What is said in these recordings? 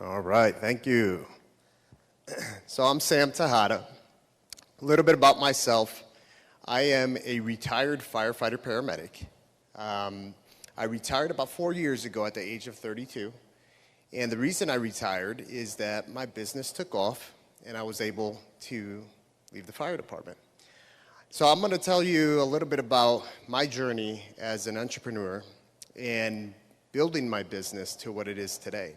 All right, thank you. So I'm Sam Tejada. A little bit about myself. I am a retired firefighter paramedic. I retired about 4 years ago at the age of 32. And the reason I retired is that my business took off and I was able to leave the fire department. So I'm going to tell you a little bit about my journey as an entrepreneur and building my business to what it is today.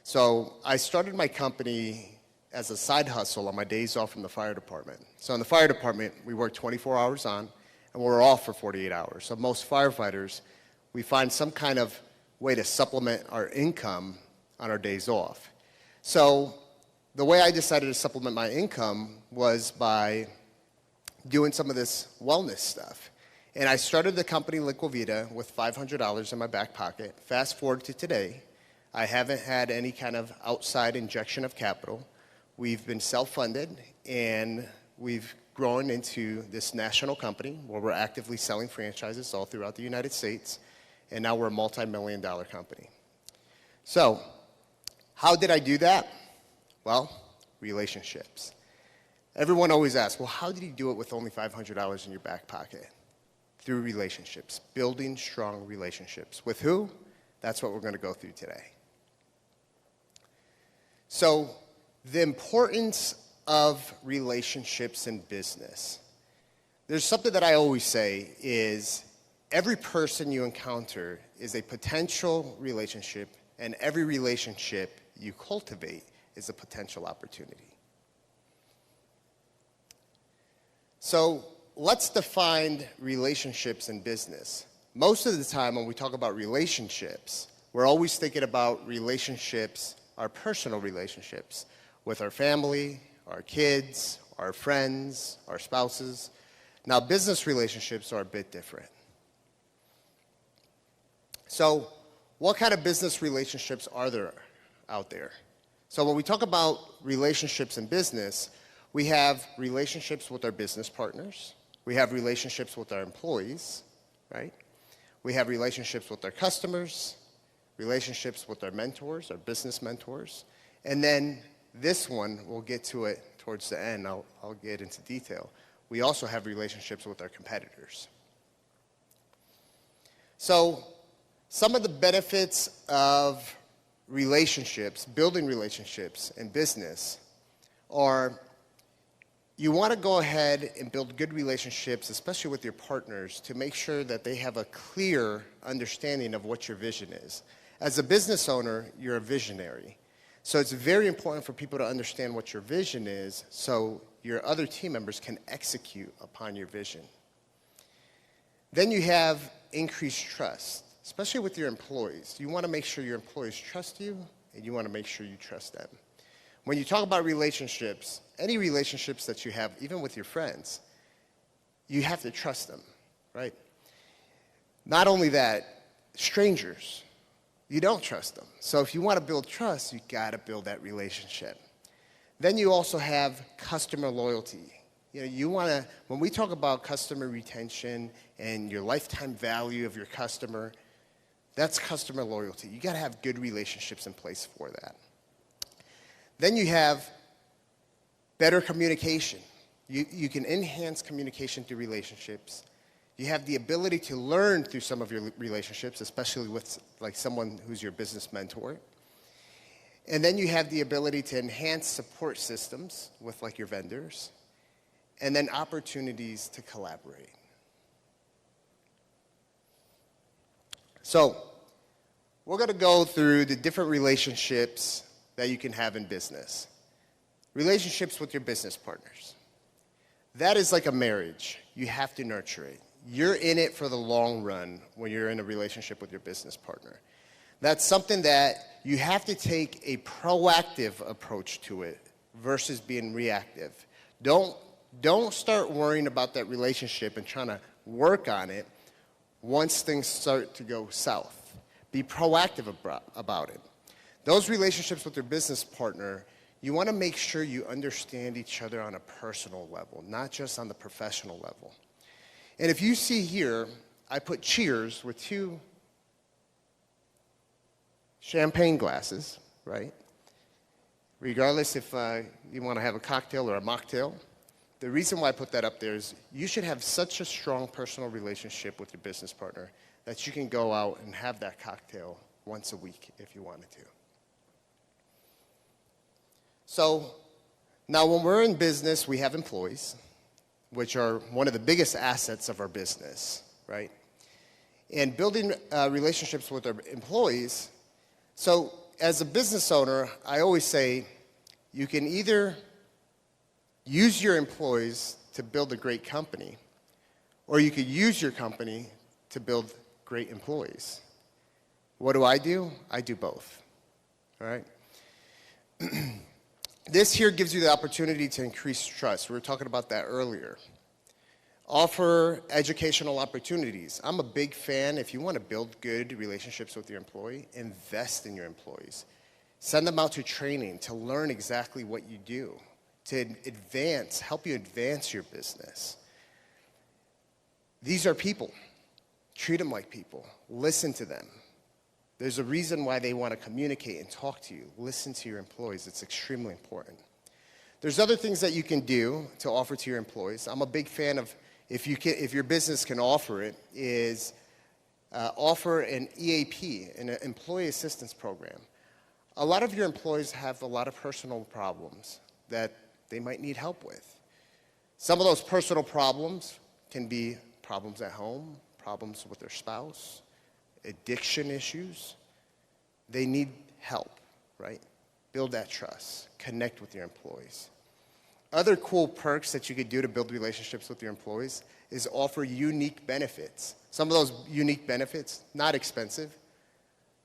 So I started my company as a side hustle on my days off from the fire department. So in the fire department, we work 24 hours on, and we're off for 48 hours. So most firefighters, we find some kind of way to supplement our income on our days off. So the way I decided to supplement my income was by doing some of this wellness stuff. And I started the company Liquivida with $500 in my back pocket. Fast forward to today, I haven't had any kind of outside injection of capital. We've been self-funded, and we've grown into this national company where we're actively selling franchises all throughout the United States, and now we're a multi-million-dollar company. So, how did I do that? Well, relationships. Everyone always asks, well, how did you do it with only $500 in your back pocket? Through relationships, building strong relationships. With who? That's what we're going to go through today. So, the importance of relationships in business. There's something that I always say is every person you encounter is a potential relationship, and every relationship you cultivate is a potential opportunity. So let's define relationships in business. Most of the time when we talk about relationships, we're always thinking about relationships, our personal relationships, with our family, our kids, our friends, our spouses. Now, business relationships are a bit different. So, what kind of business relationships are there out there? So, when we talk about relationships in business, we have relationships with our business partners. We have relationships with our employees, right? We have relationships with our customers, relationships with our mentors, our business mentors, and then this one, we'll get to it towards the end. I'll get into detail. We also have relationships with our competitors. So some of the benefits of relationships, building relationships in business, are you want to go ahead and build good relationships, especially with your partners, to make sure that they have a clear understanding of what your vision is. As a business owner, you're a visionary. So it's very important for people to understand what your vision is so your other team members can execute upon your vision. Then you have increased trust, especially with your employees. You want to make sure your employees trust you, and you want to make sure you trust them. When you talk about relationships, any relationships that you have, even with your friends, you have to trust them, right? Not only that, strangers. You don't trust them. So if you want to build trust, you got to build that relationship. Then you also have customer loyalty. You want to, when we talk about customer retention and your lifetime value of your customer, that's customer loyalty. You got to have good relationships in place for that. Then you have better communication. You can enhance communication through relationships. You have the ability to learn through some of your relationships, especially with like someone who's your business mentor. And then you have the ability to enhance support systems with like your vendors. And then opportunities to collaborate. So we're going to go through the different relationships that you can have in business. Relationships with your business partners. That is like a marriage. You have to nurture it. You're in it for the long run when you're in a relationship with your business partner. That's something that you have to take a proactive approach to it versus being reactive. Don't start worrying about that relationship and trying to work on it once things start to go south. Be proactive about it. Those relationships with your business partner, you want to make sure you understand each other on a personal level, not just on the professional level. And if you see here, I put cheers with 2 champagne glasses, right? regardless if you want to have a cocktail or a mocktail. The reason why I put that up there is you should have such a strong personal relationship with your business partner that you can go out and have that cocktail once a week if you wanted to. So now when we're in business, we have employees, which are one of the biggest assets of our business, right? And building relationships with our employees. So as a business owner, I always say you can either use your employees to build a great company, or you could use your company to build great employees. What do? I do both, all right? This here gives you the opportunity to increase trust. We were talking about that earlier. Offer educational opportunities. I'm a big fan, if you want to build good relationships with your employee, invest in your employees. Send them out to training to learn exactly what you do, to help you advance your business. These are people. Treat them like people. Listen to them. There's a reason why they want to communicate and talk to you. Listen to your employees. It's extremely important. There's other things that you can do to offer to your employees. I'm a big fan of, if your business can offer it, is offer an EAP, an employee assistance program. A lot of your employees have a lot of personal problems that they might need help with. Some of those personal problems can be problems at home, problems with their spouse, addiction issues. They need help, right? Build that trust. Connect with your employees. Other cool perks that you could do to build relationships with your employees is offer unique benefits. Some of those unique benefits, not expensive.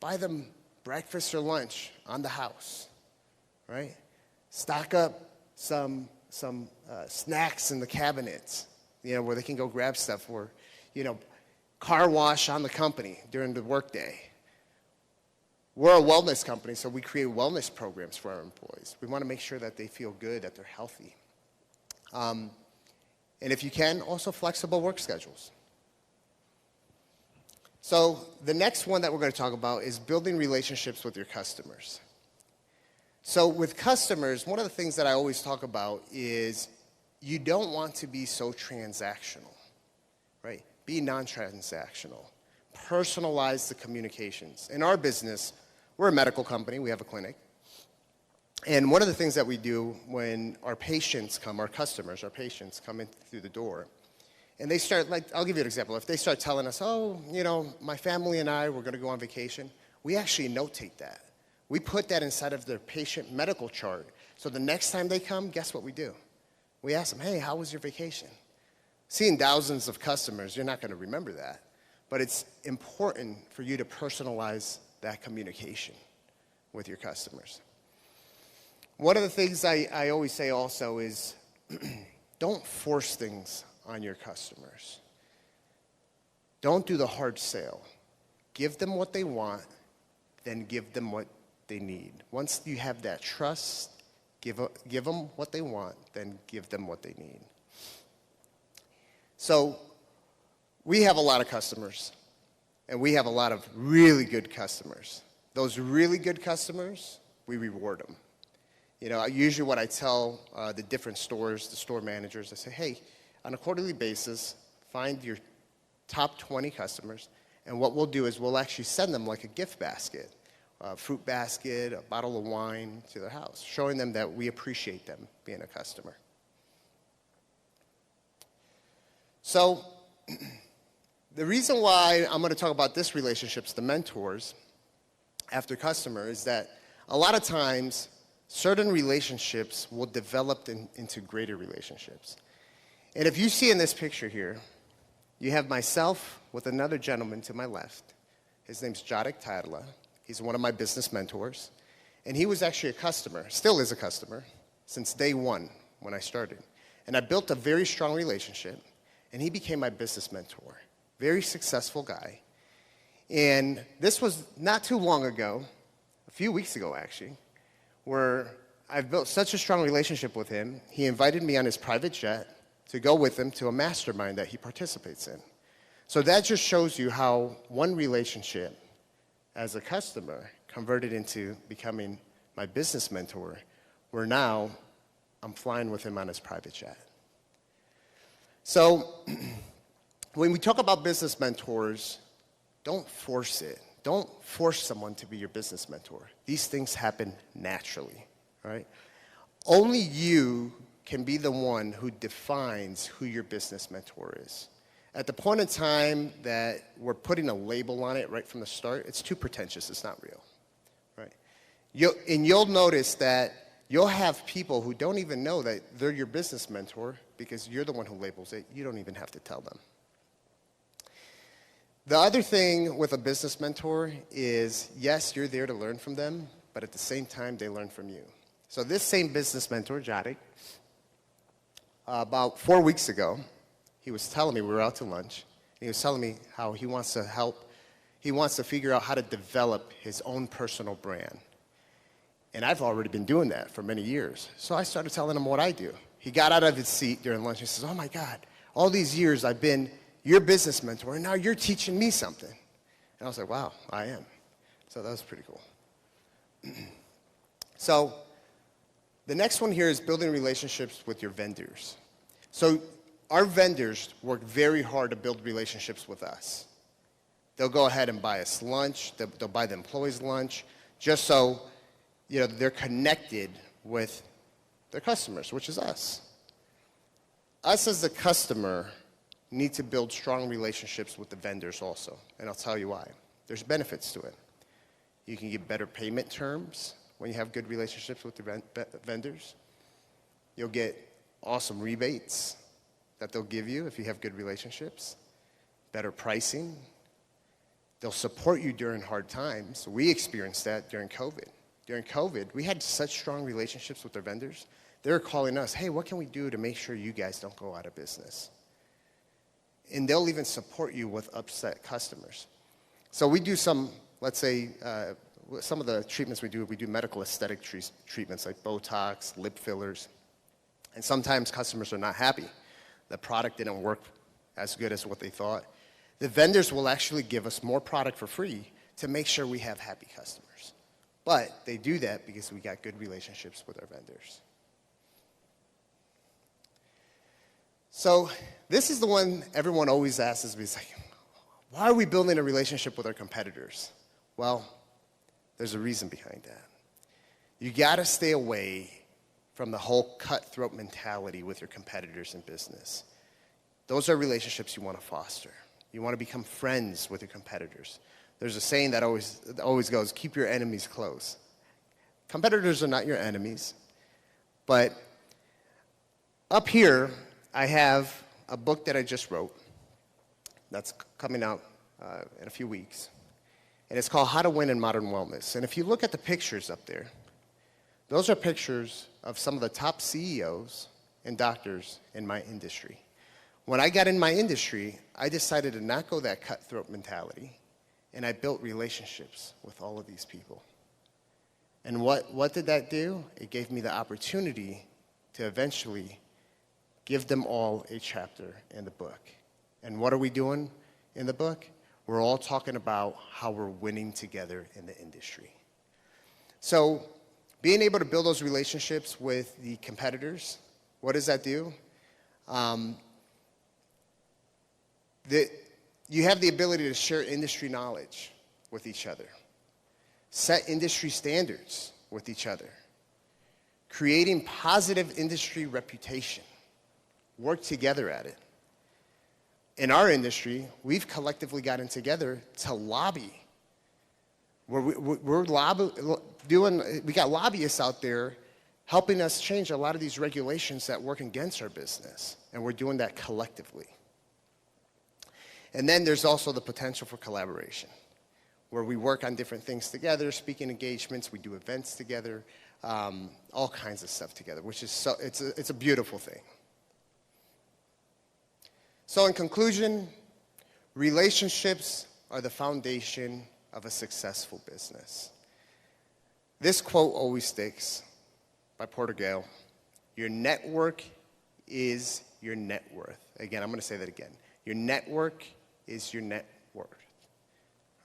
Buy them breakfast or lunch on the house, right? Stock up some snacks in the cabinets, where they can go grab stuff, or, car wash on the company during the workday. We're a wellness company, so we create wellness programs for our employees. We want to make sure that they feel good, that they're healthy. And if you can, also flexible work schedules. So the next one that we're going to talk about is building relationships with your customers. So with customers, one of the things that I always talk about is you don't want to be so transactional, right? Be non-transactional. Personalize the communications. In our business, we're a medical company. We have a clinic. And one of the things that we do when our patients come, our customers, our patients come in through the door, and they start, I'll give you an example. If they start telling us, my family and I, we're going to go on vacation, we actually notate that. We put that inside of their patient medical chart. So the next time they come, guess what we do? We ask them, hey, how was your vacation? Seeing thousands of customers, you're not going to remember that. But it's important for you to personalize that communication with your customers. One of the things I always say also is don't force things on your customers. Don't do the hard sale. Give them what they want, then give them what they need. Once you have that trust, give them what they want, then give them what they need. So we have a lot of customers, and we have a lot of really good customers. Those really good customers, we reward them. Usually what I tell the different stores, the store managers, I say, hey, on a quarterly basis, find your top 20 customers, and what we'll do is we'll actually send them like a gift basket, a fruit basket, a bottle of wine to their house, showing them that we appreciate them being a customer. So the reason why I'm going to talk about this relationships, the mentors, after customer, is that a lot of times certain relationships will develop into greater relationships. And if you see in this picture here, you have myself with another gentleman to my left. His name's Tejada. He's one of my business mentors. And he was actually a customer, still is a customer, since day one when I started. And I built a very strong relationship, and he became my business mentor. Very successful guy. And this was not too long ago, a few weeks ago actually, where I've built such a strong relationship with him, he invited me on his private jet to go with him to a mastermind that he participates in. So that just shows you how one relationship as a customer converted into becoming my business mentor, where now I'm flying with him on his private jet. So when we talk about business mentors, don't force it. Don't force someone to be your business mentor. These things happen naturally, right? Only you can be the one who defines who your business mentor is. At the point in time that we're putting a label on it right from the start, it's too pretentious, it's not real, right? You'll notice that you'll have people who don't even know that they're your business mentor because you're the one who labels it. You don't even have to tell them. The other thing with a business mentor is, yes, you're there to learn from them, but at the same time, they learn from you. So this same business mentor, Jari, about 4 weeks ago, he was telling me, we were out to lunch, and he was telling me how he wants to figure out how to develop his own personal brand. And I've already been doing that for many years. So I started telling him what I do. He got out of his seat during lunch and he says, oh my God, all these years I've been your business mentor, and now you're teaching me something. And I was like, wow, I am. So that was pretty cool. So the next one here is building relationships with your vendors. So our vendors work very hard to build relationships with us. They'll go ahead and buy us lunch. They'll buy the employees lunch, just so they're connected with their customers, which is us. Us as the customer need to build strong relationships with the vendors also, and I'll tell you why. There's benefits to it. You can get better payment terms when you have good relationships with the vendors. You'll get awesome rebates that they'll give you if you have good relationships, better pricing. They'll support you during hard times. We experienced that during COVID. During COVID, we had such strong relationships with our vendors. They were calling us, hey, what can we do to make sure you guys don't go out of business? And they'll even support you with upset customers. So we do some, let's say, some of the treatments we do medical aesthetic treatments like Botox, lip fillers. And sometimes customers are not happy. The product didn't work as good as what they thought. The vendors will actually give us more product for free to make sure we have happy customers. But they do that because we got good relationships with our vendors. So this is the one everyone always asks me, like, why are we building a relationship with our competitors? Well, there's a reason behind that. You got to stay away from the whole cutthroat mentality with your competitors in business. Those are relationships you want to foster. You want to become friends with your competitors. There's a saying that always goes, keep your enemies close. Competitors are not your enemies, but up here, I have a book that I just wrote that's coming out in a few weeks, and it's called How to Win in Modern Wellness. And if you look at the pictures up there, those are pictures of some of the top CEOs and doctors in my industry. When I got in my industry, I decided to not go that cutthroat mentality, and I built relationships with all of these people. And what did that do? It gave me the opportunity to eventually give them all a chapter in the book. And what are we doing in the book? We're all talking about how we're winning together in the industry. So being able to build those relationships with the competitors, what does that do? You have the ability to share industry knowledge with each other, set industry standards with each other, creating positive industry reputation, work together at it. In our industry, we've collectively gotten together to lobby. We got lobbyists out there helping us change a lot of these regulations that work against our business, and we're doing that collectively. And then there's also the potential for collaboration, where we work on different things together, speaking engagements, we do events together, all kinds of stuff together, which is it's a beautiful thing. So in conclusion, relationships are the foundation of a successful business. This quote always sticks by Porter Gale. Your network is your net worth. Again, I'm going to say that again. Your network is your net worth.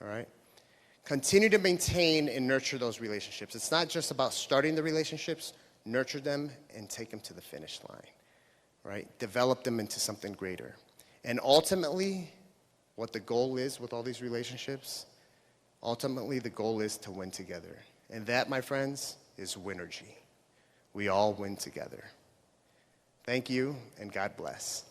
All right? Continue to maintain and nurture those relationships. It's not just about starting the relationships, nurture them, and take them to the finish line, right? Develop them into something greater. And ultimately, what the goal is with all these relationships, ultimately the goal is to win together. And that, my friends, is Winergy. We all win together. Thank you, and God bless.